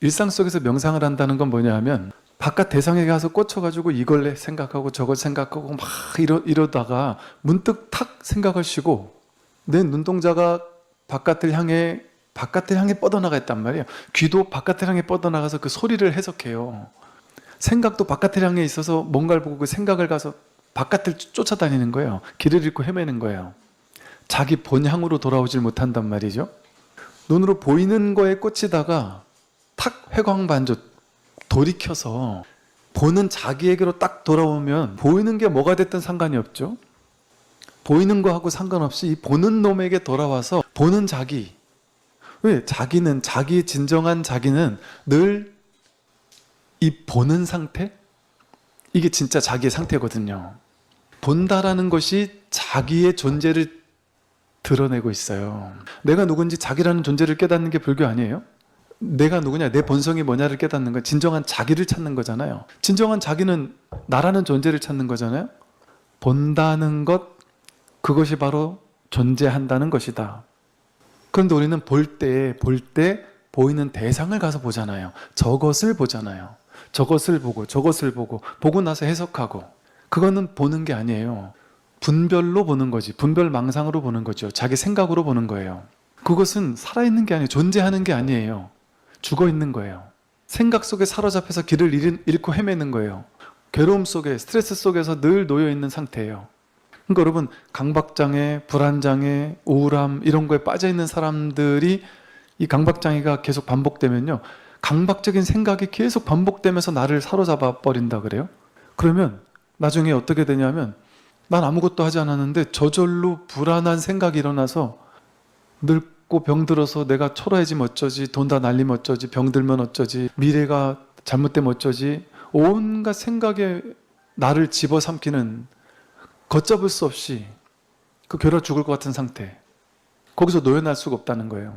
일상 속에서 명상을 한다는 건 뭐냐 하면 바깥 대상에 가서 꽂혀가지고 이걸 생각하고 저걸 생각하고 막 이러다가 문득 탁 생각을 쉬고 내 눈동자가 바깥을 향해 뻗어나가 있단 말이에요. 귀도 바깥을 향해 뻗어나가서 그 소리를 해석해요. 생각도 바깥을 향해 있어서 뭔가를 보고 그 생각을 가서 바깥을 쫓아다니는 거예요. 길을 잃고 헤매는 거예요. 자기 본향으로 돌아오질 못한단 말이죠. 눈으로 보이는 거에 꽂히다가 탁 회광반조 돌이켜서 보는 자기에게로 딱 돌아오면 보이는 게 뭐가 됐든 상관이 없죠. 보이는 거하고 상관없이 이 보는 놈에게 돌아와서 보는 자기. 왜? 자기는, 자기의 진정한 자기는 늘 이 보는 상태? 이게 진짜 자기의 상태거든요. 본다라는 것이 자기의 존재를 드러내고 있어요. 내가 누군지 자기라는 존재를 깨닫는 게 불교 아니에요? 내가 누구냐, 내 본성이 뭐냐를 깨닫는 건 진정한 자기를 찾는 거잖아요. 진정한 자기는 나라는 존재를 찾는 거잖아요. 본다는 것, 그것이 바로 존재한다는 것이다. 그런데 우리는 볼 때 보이는 대상을 가서 보잖아요. 저것을 보잖아요. 저것을 보고 나서 해석하고. 그거는 보는 게 아니에요. 분별로 보는 거지. 분별망상으로 보는 거죠. 자기 생각으로 보는 거예요. 그것은 살아있는 게 아니에요. 존재하는 게 아니에요. 죽어있는 거예요. 생각 속에 사로잡혀서 길을 잃고 헤매는 거예요. 괴로움 속에, 스트레스 속에서 늘 놓여있는 상태예요. 그러니까 여러분, 강박장애, 불안장애, 우울함 이런 거에 빠져있는 사람들이 이 강박장애가 계속 반복되면요, 강박적인 생각이 계속 반복되면서 나를 사로잡아 버린다 그래요. 그러면 나중에 어떻게 되냐면 난 아무것도 하지 않았는데 저절로 불안한 생각이 일어나서 늙고 병들어서 내가 초라해지면 어쩌지, 돈 다 날리면 어쩌지, 병들면 어쩌지, 미래가 잘못되면 어쩌지, 온갖 생각에 나를 집어삼키는 걷잡을 수 없이 그 괴로워 죽을 것 같은 상태, 거기서 노연할 수가 없다는 거예요.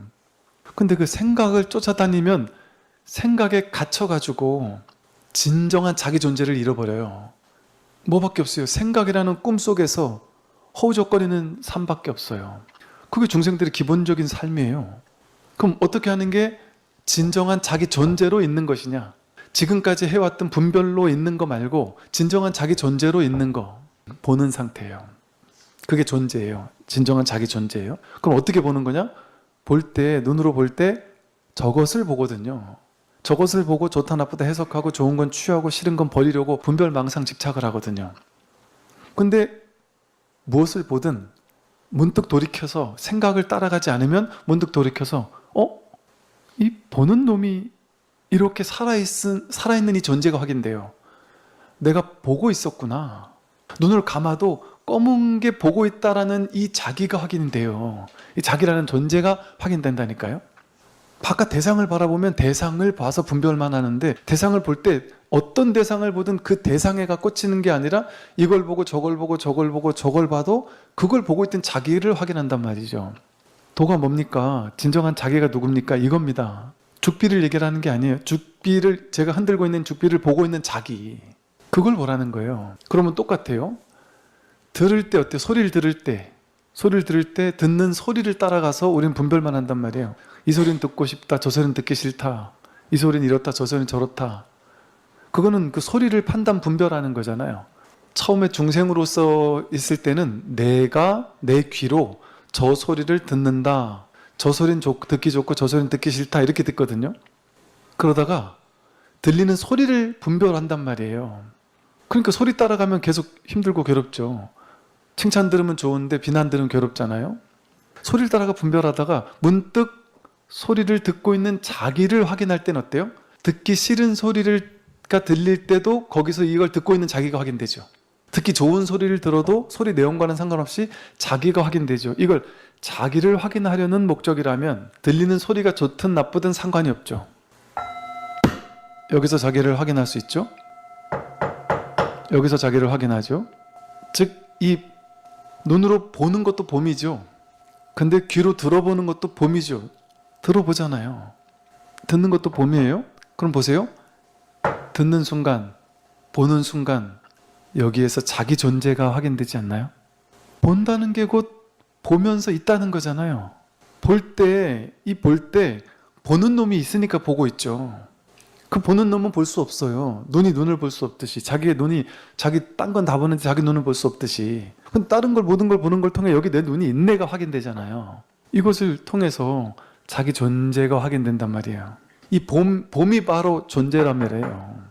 근데 그 생각을 쫓아다니면 생각에 갇혀가지고 진정한 자기 존재를 잃어버려요. 뭐밖에 없어요. 생각이라는 꿈속에서 허우적거리는 삶밖에 없어요. 그게 중생들의 기본적인 삶이에요. 그럼 어떻게 하는 게 진정한 자기 존재로 있는 것이냐? 지금까지 해왔던 분별로 있는 거 말고 진정한 자기 존재로 있는 거, 보는 상태예요. 그게 존재예요. 진정한 자기 존재예요. 그럼 어떻게 보는 거냐? 볼 때, 눈으로 볼 때 저것을 보거든요. 저것을 보고 좋다 나쁘다 해석하고 좋은 건 취하고 싫은 건 버리려고 분별망상 집착을 하거든요. 근데 무엇을 보든 문득 돌이켜서 생각을 따라가지 않으면 문득 돌이켜서 이 보는 놈이 이렇게 살아있는 이 존재가 확인돼요. 내가 보고 있었구나. 눈을 감아도 검은 게 보고 있다라는 이 자기가 확인돼요. 이 자기라는 존재가 확인된다니까요. 바깥 대상을 바라보면 대상을 봐서 분별만 하는데, 대상을 볼 때 어떤 대상을 보든 그 대상에가 꽂히는 게 아니라 이걸 보고 저걸 보고 저걸 보고 저걸 봐도 그걸 보고 있던 자기를 확인한단 말이죠. 도가 뭡니까? 진정한 자기가 누굽니까? 이겁니다. 죽비를 얘기하는 게 아니에요. 죽비를, 제가 흔들고 있는 죽비를 보고 있는 자기, 그걸 보라는 거예요. 그러면 똑같아요. 들을 때 어때요? 소리를 들을 때 듣는 소리를 따라가서 우리는 분별만 한단 말이에요. 이 소리는 듣고 싶다, 저 소리는 듣기 싫다, 이 소리는 이렇다, 저 소리는 저렇다. 그거는 그 소리를 판단 분별하는 거잖아요. 처음에 중생으로서 있을 때는 내가 내 귀로 저 소리를 듣는다, 저 소리는 듣기 좋고 저 소리는 듣기 싫다, 이렇게 듣거든요. 그러다가 들리는 소리를 분별한단 말이에요. 그러니까 소리 따라가면 계속 힘들고 괴롭죠. 칭찬 들으면 좋은데 비난 들으면 괴롭잖아요. 소리를 따라가 분별하다가 문득 소리를 듣고 있는 자기를 확인할 때는 어때요? 듣기 싫은 소리가 들릴 때도 거기서 이걸 듣고 있는 자기가 확인되죠. 듣기 좋은 소리를 들어도 소리 내용과는 상관없이 자기가 확인되죠. 이걸 자기를 확인하려는 목적이라면 들리는 소리가 좋든 나쁘든 상관이 없죠. 여기서 자기를 확인할 수 있죠. 여기서 자기를 확인하죠. 즉, 이 눈으로 보는 것도 봄이죠. 근데 귀로 들어보는 것도 봄이죠. 들어보잖아요. 듣는 것도 봄이에요. 그럼 보세요. 듣는 순간, 보는 순간 여기에서 자기 존재가 확인되지 않나요? 본다는 게 곧 보면서 있다는 거잖아요. 볼 때 보는 놈이 있으니까 보고 있죠. 그 보는 놈은 볼 수 없어요. 눈이 눈을 볼 수 없듯이, 자기의 눈이 자기 딴 건 다 보는데 자기 눈을 볼 수 없듯이. 그럼 다른 걸 모든 걸 보는 걸 통해 여기 내 눈이 있네가 확인되잖아요. 이것을 통해서 자기 존재가 확인된단 말이에요. 이 봄이 바로 존재란 말이에요.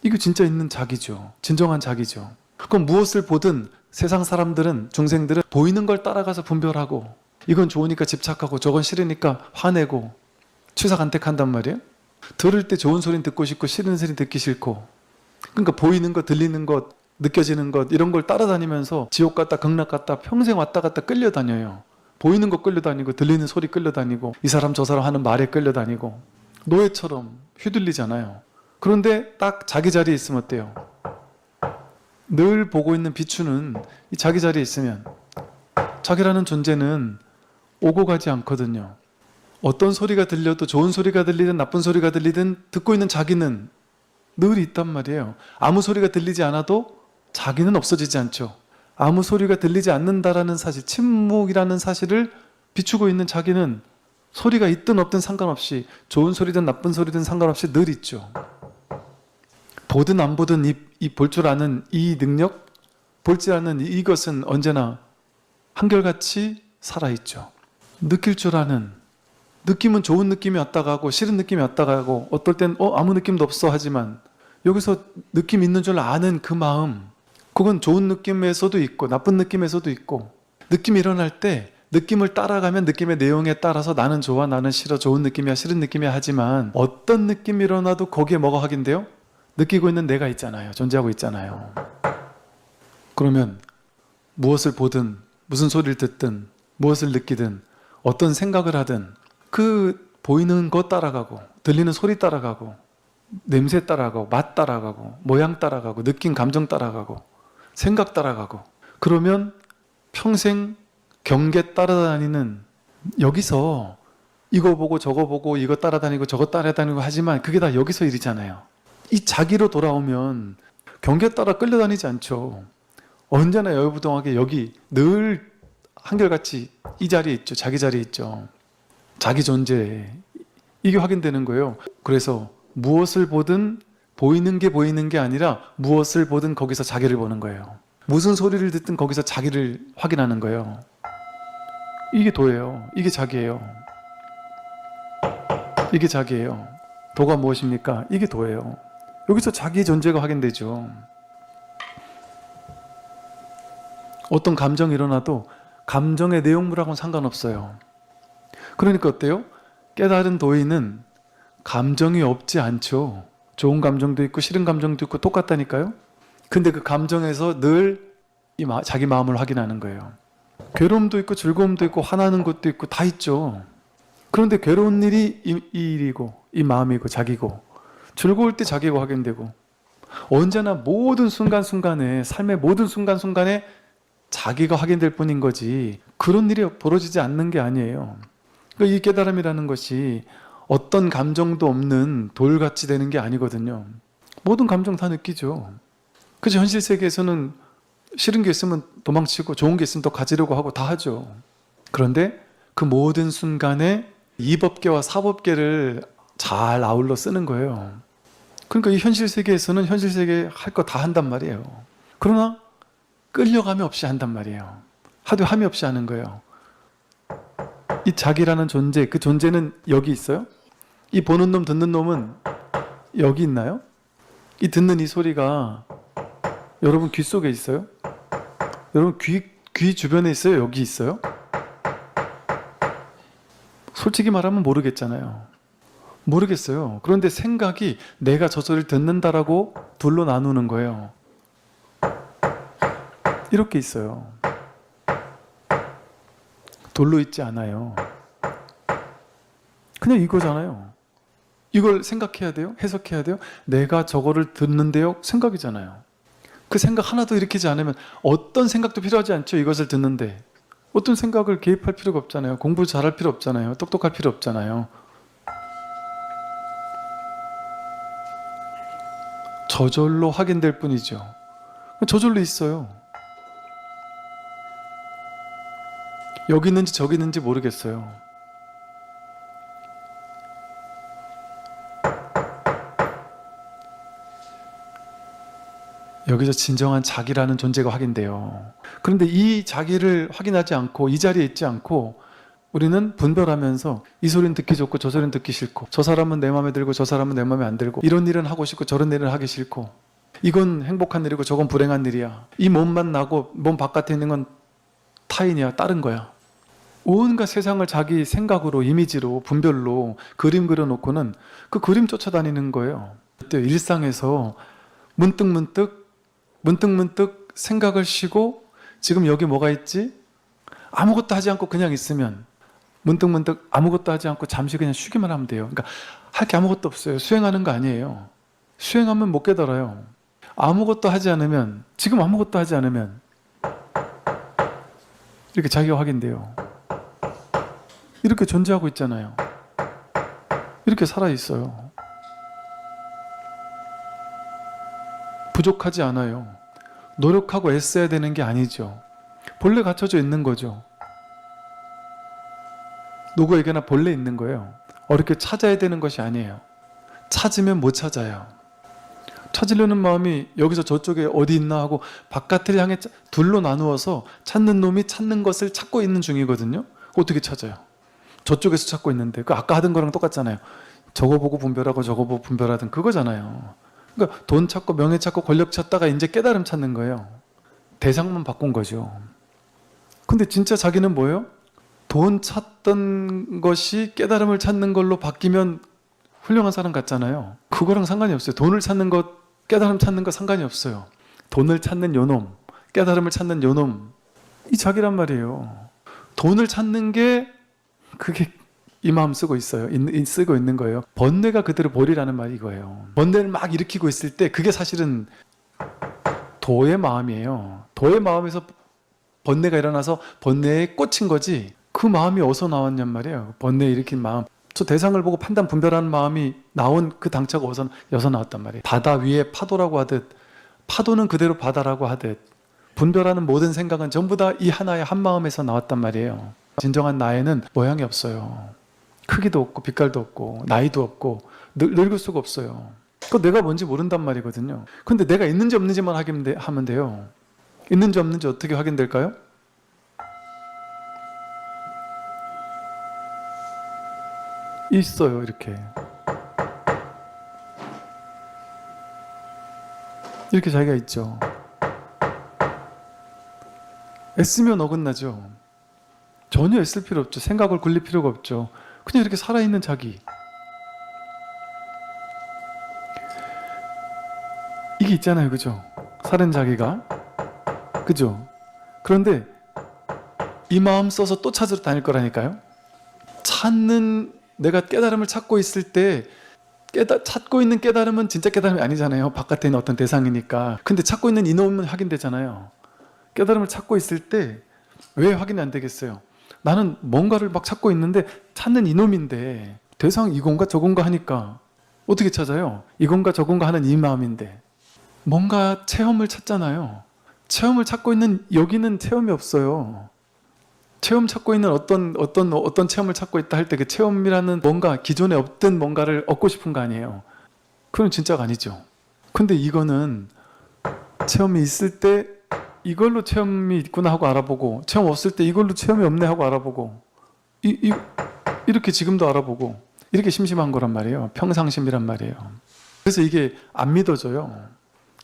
이거 진짜 있는 자기죠. 진정한 자기죠. 그럼 무엇을 보든 세상 사람들은, 중생들은 보이는 걸 따라가서 분별하고, 이건 좋으니까 집착하고 저건 싫으니까 화내고 취사간택한단 말이에요. 들을 때 좋은 소리는 듣고 싶고 싫은 소리는 듣기 싫고, 그러니까 보이는 것, 들리는 것, 느껴지는 것, 이런 걸 따라다니면서 지옥 갔다 극락 갔다 평생 왔다 갔다 끌려다녀요. 보이는 거 끌려다니고 들리는 소리 끌려다니고 이 사람 저 사람 하는 말에 끌려다니고 노예처럼 휘둘리잖아요. 그런데 딱 자기 자리에 있으면 어때요? 늘 보고 있는 비추는 이 자기 자리에 있으면 자기라는 존재는 오고 가지 않거든요. 어떤 소리가 들려도 좋은 소리가 들리든 나쁜 소리가 들리든 듣고 있는 자기는 늘 있단 말이에요. 아무 소리가 들리지 않아도 자기는 없어지지 않죠. 아무 소리가 들리지 않는다라는 사실, 침묵이라는 사실을 비추고 있는 자기는 소리가 있든 없든 상관없이, 좋은 소리든 나쁜 소리든 상관없이 늘 있죠. 보든 안 보든 이 볼 줄 아는 이 능력, 볼지 않는 이것은 언제나 한결같이 살아있죠. 느낄 줄 아는, 느낌은 좋은 느낌이 왔다 가고 싫은 느낌이 왔다 가고 어떨 땐 아무 느낌도 없어 하지만 여기서 느낌 있는 줄 아는 그 마음, 그건 좋은 느낌에서도 있고 나쁜 느낌에서도 있고, 느낌이 일어날 때 느낌을 따라가면 느낌의 내용에 따라서 나는 좋아 나는 싫어, 좋은 느낌이야 싫은 느낌이야 하지만 어떤 느낌이 일어나도 거기에 뭐가 확인돼요? 느끼고 있는 내가 있잖아요. 존재하고 있잖아요. 그러면 무엇을 보든 무슨 소리를 듣든 무엇을 느끼든 어떤 생각을 하든 그 보이는 것 따라가고 들리는 소리 따라가고 냄새 따라가고 맛 따라가고 모양 따라가고 느낀 감정 따라가고 생각 따라가고, 그러면 평생 경계 따라다니는, 여기서 이거 보고 저거 보고 이거 따라다니고 저거 따라다니고 하지만 그게 다 여기서 일이잖아요. 이 자기로 돌아오면 경계 따라 끌려다니지 않죠. 언제나 여유부동하게 여기 늘 한결같이 이 자리에 있죠. 자기 자리에 있죠. 자기 존재, 이게 확인되는 거예요. 그래서 무엇을 보든 보이는 게 아니라 무엇을 보든 거기서 자기를 보는 거예요. 무슨 소리를 듣든 거기서 자기를 확인하는 거예요. 이게 도예요. 이게 자기예요. 이게 자기예요. 도가 무엇입니까? 이게 도예요. 여기서 자기의 존재가 확인되죠. 어떤 감정이 일어나도 감정의 내용물하고는 상관없어요. 그러니까 어때요? 깨달은 도인은 감정이 없지 않죠. 좋은 감정도 있고 싫은 감정도 있고 똑같다니까요. 근데 그 감정에서 늘 자기 마음을 확인하는 거예요. 괴로움도 있고 즐거움도 있고 화나는 것도 있고 다 있죠. 그런데 괴로운 일이 이 일이고 이 마음이고 자기고, 즐거울 때 자기가 확인되고, 언제나 모든 순간순간에, 삶의 모든 순간순간에 자기가 확인될 뿐인 거지 그런 일이 벌어지지 않는 게 아니에요. 그러니까 이 깨달음이라는 것이 어떤 감정도 없는 돌같이 되는 게 아니거든요. 모든 감정 다 느끼죠. 그래서 현실 세계에서는 싫은 게 있으면 도망치고 좋은 게 있으면 더 가지려고 하고 다 하죠. 그런데 그 모든 순간에 이법계와 사법계를 잘 아울러 쓰는 거예요. 그러니까 이 현실 세계에서는 현실 세계 할 거 다 한단 말이에요. 그러나 끌려감이 없이 한단 말이에요. 하도 함이 없이 하는 거예요. 이 자기라는 존재, 그 존재는 여기 있어요? 이 보는 놈 듣는 놈은 여기 있나요? 이 듣는 이 소리가 여러분 귀 속에 있어요? 여러분 귀 주변에 있어요? 여기 있어요? 솔직히 말하면 모르겠잖아요. 모르겠어요. 그런데 생각이 내가 저 소리를 듣는다라고 둘로 나누는 거예요. 이렇게 있어요. 돌로 있지 않아요. 그냥 이거잖아요. 이걸 생각해야 돼요? 해석해야 돼요? 내가 저거를 듣는데요? 생각이잖아요. 그 생각 하나도 일으키지 않으면 어떤 생각도 필요하지 않죠. 이것을 듣는데 어떤 생각을 개입할 필요가 없잖아요. 공부 잘할 필요 없잖아요. 똑똑할 필요 없잖아요. 저절로 확인될 뿐이죠. 저절로 있어요. 여기 있는지 저기 있는지 모르겠어요. 여기서 진정한 자기라는 존재가 확인돼요. 그런데 이 자기를 확인하지 않고 이 자리에 있지 않고 우리는 분별하면서 이 소리는 듣기 좋고 저 소리는 듣기 싫고, 저 사람은 내 마음에 들고 저 사람은 내 마음에 안 들고, 이런 일은 하고 싶고 저런 일은 하기 싫고, 이건 행복한 일이고 저건 불행한 일이야, 이 몸만 나고 몸 바깥에 있는 건 타인이야, 다른 거야. 온갖 세상을 자기 생각으로, 이미지로, 분별로 그림 그려놓고는 그 그림 쫓아다니는 거예요. 일상에서 문득문득 생각을 쉬고 지금 여기 뭐가 있지? 아무것도 하지 않고 그냥 있으면, 문득문득 아무것도 하지 않고 잠시 그냥 쉬기만 하면 돼요. 그러니까 할 게 아무것도 없어요. 수행하는 거 아니에요. 수행하면 못 깨달아요. 아무것도 하지 않으면, 지금 아무것도 하지 않으면 이렇게 자기가 확인돼요. 이렇게 존재하고 있잖아요. 이렇게 살아있어요. 부족하지 않아요. 노력하고 애써야 되는 게 아니죠. 본래 갖춰져 있는 거죠. 누구에게나 본래 있는 거예요. 어렵게 찾아야 되는 것이 아니에요. 찾으면 못 찾아요. 찾으려는 마음이 여기서 저쪽에 어디 있나 하고 바깥을 향해 둘로 나누어서 찾는 놈이 찾는 것을 찾고 있는 중이거든요. 어떻게 찾아요? 저쪽에서 찾고 있는데, 그 아까 하던 거랑 똑같잖아요. 저거 보고 분별하고 저거 보고 분별하던 그거잖아요. 그러니까 돈 찾고 명예 찾고 권력 찾다가 이제 깨달음 찾는 거예요. 대상만 바꾼 거죠. 근데 진짜 자기는 뭐예요? 돈 찾던 것이 깨달음을 찾는 걸로 바뀌면 훌륭한 사람 같잖아요. 그거랑 상관이 없어요. 돈을 찾는 것, 깨달음 찾는 것 상관이 없어요. 돈을 찾는 요놈, 깨달음을 찾는 요놈, 이 자기란 말이에요. 돈을 찾는 게 그게 이 마음 쓰고 있어요. 쓰고 있는 거예요. 번뇌가 그대로 버리라는 말이 이거예요. 번뇌를 막 일으키고 있을 때 그게 사실은 도의 마음이에요. 도의 마음에서 번뇌가 일어나서 번뇌에 꽂힌 거지, 그 마음이 어디서 나왔냔 말이에요. 번뇌 일으킨 마음. 저 대상을 보고 판단 분별하는 마음이 나온 그 당차가 어디서 나왔단 말이에요. 바다 위에 파도라고 하듯, 파도는 그대로 바다라고 하듯, 분별하는 모든 생각은 전부 다 이 하나의 한 마음에서 나왔단 말이에요. 진정한 나에는 모양이 없어요. 크기도 없고 빛깔도 없고 나이도 없고 늙을 수가 없어요. 그거 내가 뭔지 모른단 말이거든요. 근데 내가 있는지 없는지만 하면 돼요. 있는지 없는지 어떻게 확인될까요? 있어요. 이렇게 자기가 있죠. 애쓰면 어긋나죠. 전혀 애쓸 필요 없죠. 생각을 굴릴 필요가 없죠. 그냥 이렇게 살아있는 자기, 이게 있잖아요. 그죠? 살은 자기가, 그죠? 그런데 이 마음 써서 또 찾으러 다닐 거라니까요. 내가 깨달음을 찾고 있을 때, 찾고 있는 깨달음은 진짜 깨달음이 아니잖아요. 바깥에 있는 어떤 대상이니까. 근데 찾고 있는 이놈은 확인되잖아요. 깨달음을 찾고 있을 때 왜 확인이 안 되겠어요? 나는 뭔가를 막 찾고 있는데 찾는 이놈인데, 대상 이건가 저건가 하니까 어떻게 찾아요? 이건가 저건가 하는 이 마음인데 뭔가 체험을 찾잖아요. 체험을 찾고 있는 여기는 체험이 없어요. 체험 찾고 있는 어떤 체험을 찾고 있다 할 때 그 체험이라는 뭔가 기존에 없던 뭔가를 얻고 싶은 거 아니에요. 그건 진짜가 아니죠. 근데 이거는 체험이 있을 때 이걸로 체험이 있구나 하고 알아보고, 체험 없을 때 이걸로 체험이 없네 하고 알아보고, 이렇게 지금도 알아보고, 이렇게 심심한 거란 말이에요. 평상심이란 말이에요. 그래서 이게 안 믿어져요.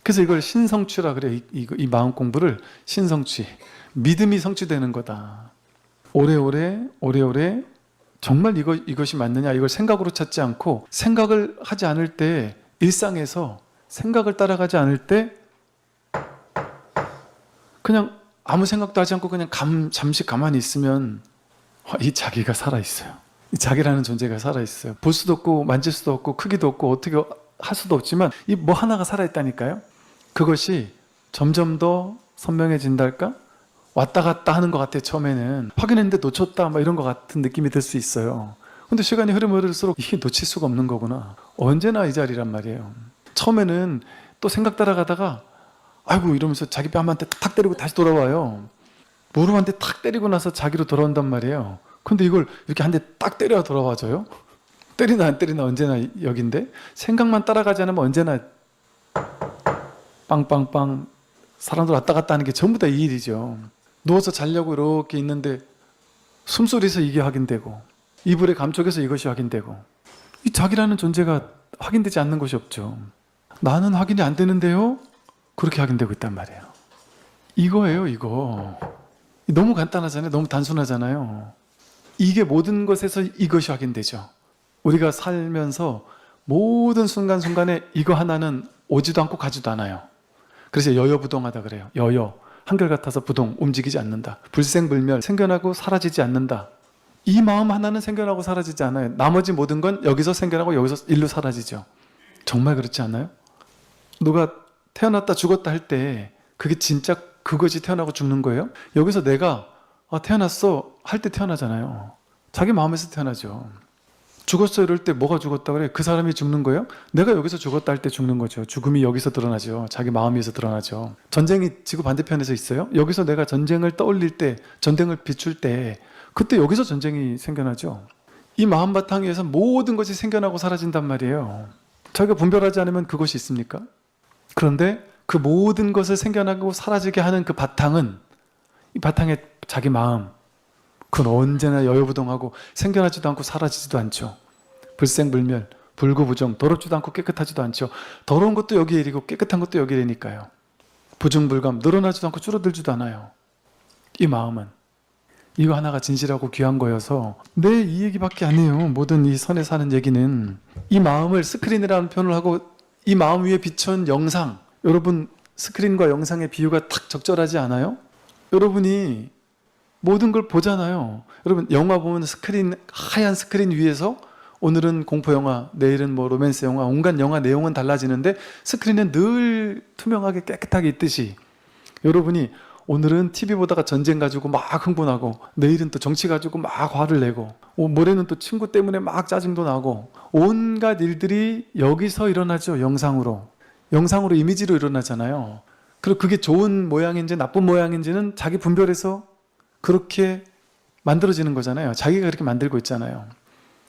그래서 이걸 신성취라 그래요. 이 마음 공부를 신성취, 믿음이 성취되는 거다. 오래오래 정말 이것이 맞느냐, 이걸 생각으로 찾지 않고, 생각을 하지 않을 때, 일상에서 생각을 따라가지 않을 때 그냥 아무 생각도 하지 않고 그냥 잠시 가만히 있으면 이 자기가 살아있어요. 이 자기라는 존재가 살아있어요. 볼 수도 없고 만질 수도 없고 크기도 없고 어떻게 할 수도 없지만 이 뭐 하나가 살아있다니까요. 그것이 점점 더 선명해진달까? 왔다 갔다 하는 것 같아요. 처음에는 확인했는데 놓쳤다 막 이런 것 같은 느낌이 들 수 있어요. 근데 시간이 흐를수록 이게 놓칠 수가 없는 거구나. 언제나 이 자리란 말이에요. 처음에는 또 생각 따라가다가 아이고 이러면서 자기 뺨한테 탁 때리고 다시 돌아와요. 무릎한테 탁 때리고 나서 자기로 돌아온단 말이에요. 근데 이걸 이렇게 한 대 딱 때려야 돌아와줘요? 때리나 안 때리나 언제나 여긴데, 생각만 따라가지 않으면 언제나 빵빵빵 사람들 왔다 갔다 하는 게 전부 다 이 일이죠. 누워서 자려고 이렇게 있는데 숨소리에서 이게 확인되고 이불의 감촉에서 이것이 확인되고 이 자기라는 존재가 확인되지 않는 것이 없죠. 나는 확인이 안 되는데요? 그렇게 확인되고 있단 말이에요. 이거예요, 이거. 너무 간단하잖아요. 너무 단순하잖아요. 이게 모든 것에서 이것이 확인되죠. 우리가 살면서 모든 순간순간에 이거 하나는 오지도 않고 가지도 않아요. 그래서 여여부동하다 그래요. 여여. 한결같아서 부동, 움직이지 않는다. 불생불멸, 생겨나고 사라지지 않는다. 이 마음 하나는 생겨나고 사라지지 않아요. 나머지 모든 건 여기서 생겨나고 여기서 일로 사라지죠. 정말 그렇지 않아요? 누가 태어났다 죽었다 할 때 그게 진짜 그것이 태어나고 죽는 거예요? 여기서 내가 태어났어 할 때 태어나잖아요. 자기 마음에서 태어나죠. 죽었어 이럴 때 뭐가 죽었다 그래? 그 사람이 죽는 거예요? 내가 여기서 죽었다 할 때 죽는 거죠. 죽음이 여기서 드러나죠. 자기 마음에서 드러나죠. 전쟁이 지구 반대편에서 있어요? 여기서 내가 전쟁을 떠올릴 때, 전쟁을 비출 때 그때 여기서 전쟁이 생겨나죠. 이 마음 바탕에서 모든 것이 생겨나고 사라진단 말이에요. 자기가 분별하지 않으면 그것이 있습니까? 그런데 그 모든 것을 생겨나고 사라지게 하는 그 바탕은 이 바탕에 자기 마음, 그건 언제나 여여부동하고 생겨나지도 않고 사라지지도 않죠. 불생불멸, 불구부정, 더럽지도 않고 깨끗하지도 않죠. 더러운 것도 여기에 이르고 깨끗한 것도 여기에 이르니까요. 부중불감, 늘어나지도 않고 줄어들지도 않아요. 이 마음은 이거 하나가 진실하고 귀한 거여서 이 얘기밖에 안 해요. 모든 이 선에 사는 얘기는 이 마음을 스크린이라는 표현을 하고 이 마음 위에 비춘 영상, 여러분 스크린과 영상의 비유가 딱 적절하지 않아요? 여러분이 모든 걸 보잖아요. 여러분 영화 보면 스크린, 하얀 스크린 위에서 오늘은 공포영화, 내일은 뭐 로맨스 영화, 온갖 영화 내용은 달라지는데 스크린은 늘 투명하게 깨끗하게 있듯이 여러분이 오늘은 TV 보다가 전쟁 가지고 막 흥분하고 내일은 또 정치 가지고 막 화를 내고 모레는 또 친구 때문에 막 짜증도 나고 온갖 일들이 여기서 일어나죠. 영상으로 이미지로 일어나잖아요. 그리고 그게 좋은 모양인지 나쁜 모양인지는 자기 분별해서 그렇게 만들어지는 거잖아요. 자기가 그렇게 만들고 있잖아요.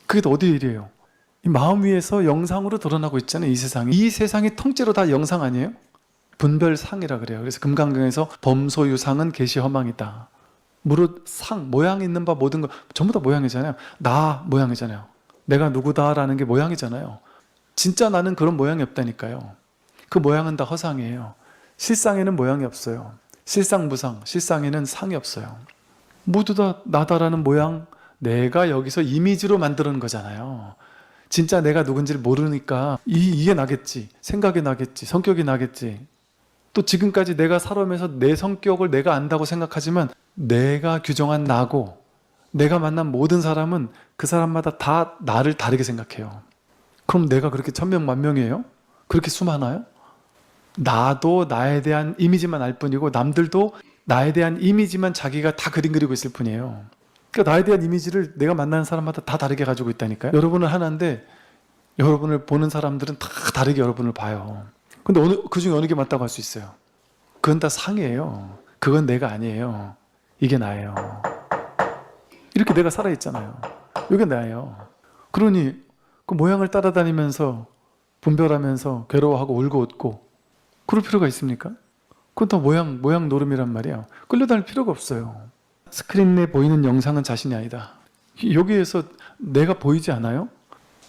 그게 또 어디 일이에요? 이 마음 위에서 영상으로 드러나고 있잖아요. 이 세상이. 이 세상이 통째로 다 영상 아니에요? 분별상이라 그래요. 그래서 금강경에서 범소유상은 계시허망이다. 무릇 상, 모양 있는 바 모든 것 전부 다 모양이잖아요. 나 모양이잖아요. 내가 누구다라는 게 모양이잖아요. 진짜 나는 그런 모양이 없다니까요. 그 모양은 다 허상이에요. 실상에는 모양이 없어요. 실상무상, 실상에는 상이 없어요. 모두 다 나다라는 모양, 내가 여기서 이미지로 만드는 거잖아요. 진짜 내가 누군지를 모르니까 이게 나겠지, 생각이 나겠지, 성격이 나겠지. 또 지금까지 내가 살아오면서 내 성격을 내가 안다고 생각하지만 내가 규정한 나고 내가 만난 모든 사람은 그 사람마다 다 나를 다르게 생각해요. 그럼 내가 그렇게 천명만명이에요? 그렇게 수많아요? 나도 나에 대한 이미지만 알 뿐이고 남들도 나에 대한 이미지만 자기가 다 그림 그리고 있을 뿐이에요. 그러니까 나에 대한 이미지를 내가 만나는 사람마다 다 다르게 가지고 있다니까요. 여러분은 하나인데 여러분을 보는 사람들은 다 다르게 여러분을 봐요. 근데 그중에 어느 게 맞다고 할 수 있어요? 그건 다 상이에요. 그건 내가 아니에요. 이게 나예요. 이렇게 내가 살아있잖아요. 이게 나예요. 그러니 그 모양을 따라다니면서 분별하면서 괴로워하고 울고 웃고 그럴 필요가 있습니까? 그건 다 모양 노름이란 말이야. 끌려다닐 필요가 없어요. 스크린에 보이는 영상은 자신이 아니다. 여기에서 내가 보이지 않아요?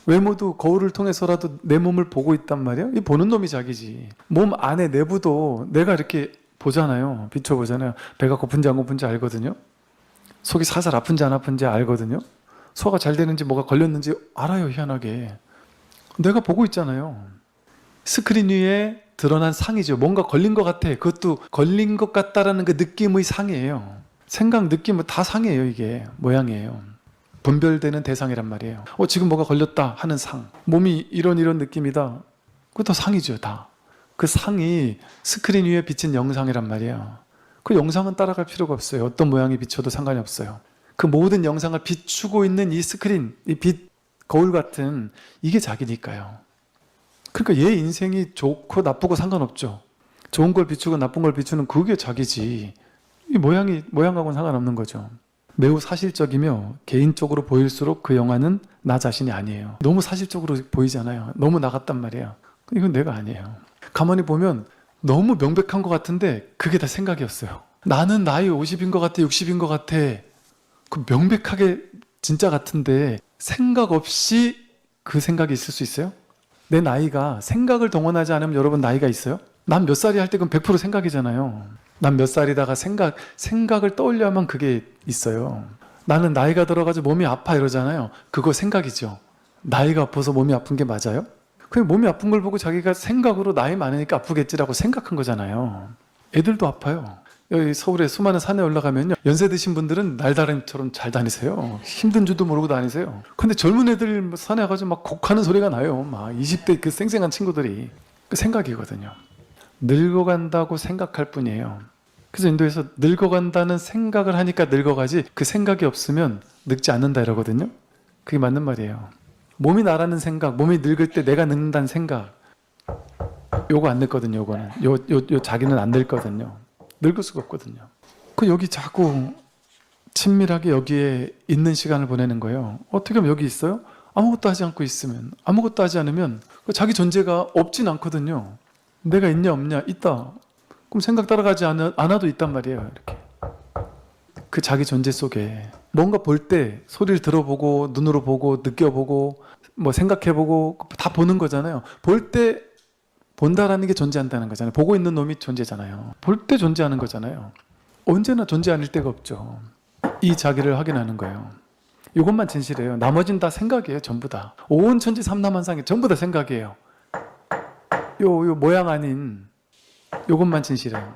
외모도 거울을 통해서라도 내 몸을 보고 있단 말이에요. 이 보는 놈이 자기지. 몸 안에 내부도 내가 이렇게 보잖아요. 비춰보잖아요. 배가 고픈지 안 고픈지 알거든요. 속이 살살 아픈지 안 아픈지 알거든요. 소화가 잘 되는지 뭐가 걸렸는지 알아요. 희한하게. 내가 보고 있잖아요. 스크린 위에 드러난 상이죠. 뭔가 걸린 것 같아. 그것도 걸린 것 같다라는 그 느낌의 상이에요. 생각, 느낌은 다 상이에요. 이게 모양이에요. 분별되는 대상이란 말이에요. 지금 뭐가 걸렸다 하는 상. 몸이 이런 느낌이다. 그것도 상이죠. 다. 그 상이 스크린 위에 비친 영상이란 말이에요. 그 영상은 따라갈 필요가 없어요. 어떤 모양이 비춰도 상관이 없어요. 그 모든 영상을 비추고 있는 이 스크린, 이 빛, 거울 같은 이게 자기니까요. 그러니까 얘 인생이 좋고 나쁘고 상관없죠. 좋은 걸 비추고 나쁜 걸 비추는 그게 자기지. 이 모양하고는 상관없는 거죠. 매우 사실적이며 개인적으로 보일수록 그 영화는 나 자신이 아니에요. 너무 사실적으로 보이잖아요. 너무 나갔단 말이에요. 이건 내가 아니에요. 가만히 보면 너무 명백한 것 같은데 그게 다 생각이었어요. 나는 나이 50인 것 같아, 60인 것 같아. 그 명백하게 진짜 같은데 생각 없이 그 생각이 있을 수 있어요? 내 나이가 생각을 동원하지 않으면 여러분 나이가 있어요? 난 몇 살이 할 때 그건 100% 생각이잖아요. 난 몇 살이다가 생각을 떠올려야만 그게 있어요. 나는 나이가 들어가지고 몸이 아파 이러잖아요. 그거 생각이죠. 나이가 아파서 몸이 아픈 게 맞아요? 그냥 몸이 아픈 걸 보고 자기가 생각으로 나이 많으니까 아프겠지라고 생각한 거잖아요. 애들도 아파요. 여기 서울에 수많은 산에 올라가면요, 연세 드신 분들은 날다람쥐처럼 잘 다니세요. 힘든 줄도 모르고 다니세요. 근데 젊은 애들 산에 가가지고 막 곡하는 소리가 나요. 막 20대 그 쌩쌩한 친구들이. 그 생각이거든요. 늙어간다고 생각할 뿐이에요. 그래서 인도에서 늙어간다는 생각을 하니까 늙어가지, 그 생각이 없으면 늙지 않는다 이러거든요. 그게 맞는 말이에요. 몸이 나라는 생각, 몸이 늙을 때 내가 늙는다는 생각, 요거 안 늙거든요. 요거는 요 자기는 안 늙거든요. 늙을 수가 없거든요. 그 여기 자꾸 친밀하게 여기에 있는 시간을 보내는 거예요. 어떻게 하면 여기 있어요? 아무것도 하지 않고 있으면, 아무것도 하지 않으면 자기 존재가 없진 않거든요. 내가 있냐 없냐? 있다. 그럼 생각 따라가지 않아도 있단 말이에요. 이렇게 그 자기 존재 속에 뭔가 볼 때 소리를 들어보고 눈으로 보고 느껴보고 뭐 생각해보고 다 보는 거잖아요. 볼 때 본다라는 게 존재한다는 거잖아요. 보고 있는 놈이 존재잖아요. 볼 때 존재하는 거잖아요. 언제나 존재 아닐 때가 없죠. 이 자기를 확인하는 거예요. 이것만 진실이에요. 나머지는 다 생각이에요. 전부 다. 온 천지 삼라만상이 전부 다 생각이에요. 요 모양 아닌 요것만 진실해요.